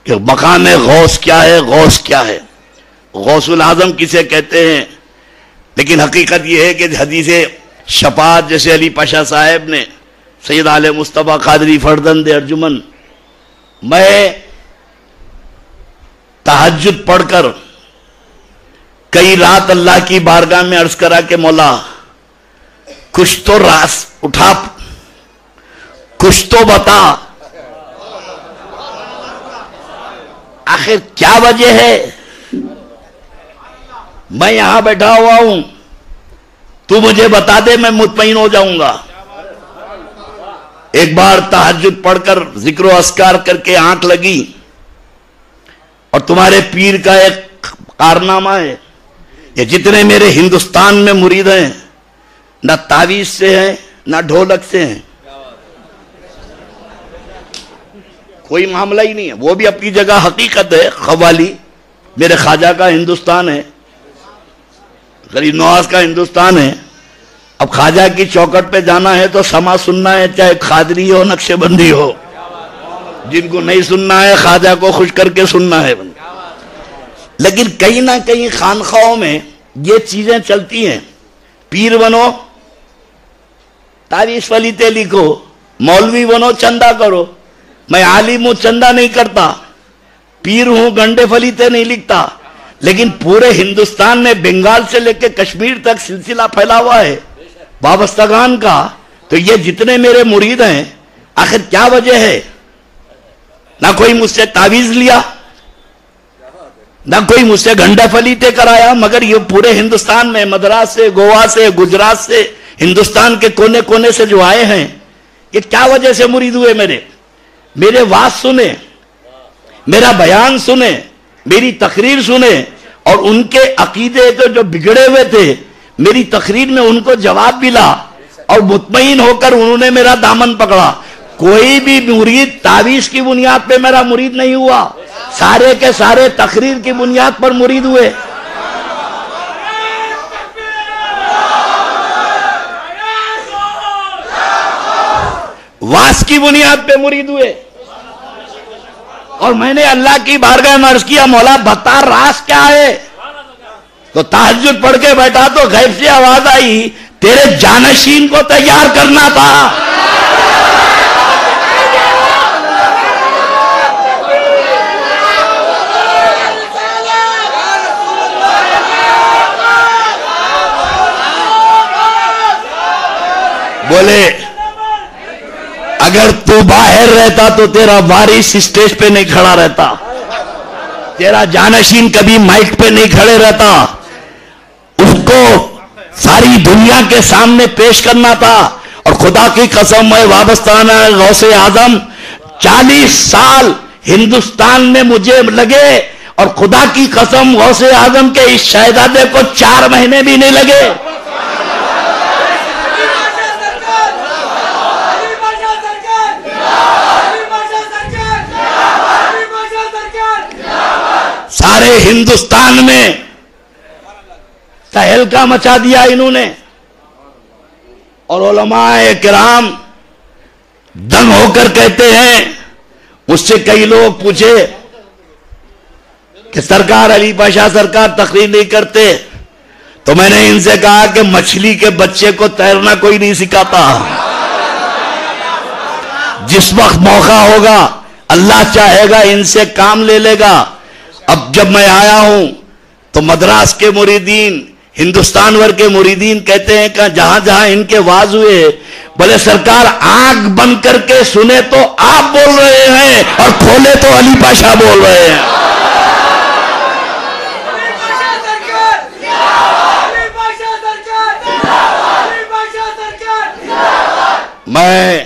کہ مقام غوث کیا ہے، غوث کیا ہے، غوث العظم کسے کہتے ہیں. لیکن حقیقت یہ ہے کہ حدیث شفاعت جیسے علی پاشا صاحب نے سید عالم مصطفیٰ قادری فرزند ارجمن، میں تہجد پڑھ کر کئی رات اللہ کی بارگاہ میں عرض کرا کہ مولا کچھ تو راز اٹھا، کچھ تو بتا، آخر کیا وجہ ہے؟ میں یہاں بیٹھا ہوا ہوں، تو مجھے بتا دے، میں مطمئن ہو جاؤں گا. ایک بار تہجد پڑھ کر ذکر و اذکار کر کے آنکھ لگی، اور تمہارے پیر کا ایک کارنامہ ہے، یہ جتنے میرے ہندوستان میں مرید ہیں نہ تعویذ سے ہیں نہ ڈھولک سے ہیں، کوئی معاملہ ہی نہیں ہے. وہ بھی اپنی جگہ حقیقت ہے، قوالی میرے خواجہ کا ہندوستان ہے، غریب نواز کا ہندوستان ہے. اب خواجہ کی چوکٹ پہ جانا ہے تو سما سننا ہے، چاہے قادری ہو نقشے بندی ہو. جن کو نہیں سننا ہے خواجہ کو خوش کر کے سننا ہے. لیکن کہیں نہ کہیں خانخواہوں میں یہ چیزیں چلتی ہیں، پیر بنو تعویذ فلیتے لکھو، مولوی بنو چندہ کرو. میں عالم ہوں چندہ نہیں کرتا، پیر ہوں گنڈے فلیتے نہیں لکھتا. لیکن پورے ہندوستان میں بنگال سے لے کے کشمیر تک سلسلہ پھیلا ہوا ہے وابستگان کا. تو یہ جتنے میرے مرید ہیں آخر کیا وجہ ہے؟ نہ کوئی مجھ سے تعویذ لیا، نہ کوئی مجھ سے گنڈا فلیتے کرایا، مگر یہ پورے ہندوستان میں مدراس سے، گوا سے، گجرات سے، ہندوستان کے کونے کونے سے جو آئے ہیں، یہ کیا وجہ سے مرید ہوئے؟ میرے واز سنے، میرا بیان سنے، میری تقریر سنے، اور ان کے عقیدے جو بگڑے ہوئے تھے میری تقریر میں ان کو جواب ملا، اور مطمئن ہو کر انہوں نے میرا دامن پکڑا. کوئی بھی مرید تعویذ کی بنیاد پہ میرا مرید نہیں ہوا، سارے کے سارے تقریر کی بنیاد پر مرید ہوئے. واس کی بنیاد پہ مرید ہوئے. اور میں نے اللہ کی بارگاہ میں عرض کیا مولا بتا راز کیا ہے؟ تو تہجد پڑھ کے بیٹھا تو غیب سے آواز آئی تیرے جانشین کو تیار کرنا تھا. بولے اگر تو باہر رہتا تو تیرا وارث اسٹیج پہ نہیں کھڑا رہتا، تیرا جانشین کبھی مائک پہ نہیں کھڑے رہتا. اس کو ساری دنیا کے سامنے پیش کرنا تھا. اور خدا کی قسم میں وابستہ غوث اعظم 40 سال ہندوستان میں مجھے لگے، اور خدا کی قسم غوث اعظم کے اس شہزادے کو 4 مہینے بھی نہیں لگے. سارے ہندوستان میں تہلکہ مچا دیا انہوں نے. اور علماء کرام دنگ ہو کر کہتے ہیں، مجھ سے کئی لوگ پوچھے کہ سرکار علی پاشا سرکار تقریر نہیں کرتے، تو میں نے ان سے کہا کہ مچھلی کے بچے کو تیرنا کوئی نہیں سکھاتا. جس وقت موقع ہوگا اللہ چاہے گا ان سے کام لے لے گا. اب جب میں آیا ہوں تو مدراس کے مریدین، ہندوستان بھر کے مریدین کہتے ہیں کہ جہاں جہاں ان کے واز ہوئے، بولے سرکار آنکھ بند کر کے سنے تو آپ بول رہے ہیں اور کھولے تو علی پاشا بول رہے ہیں. میں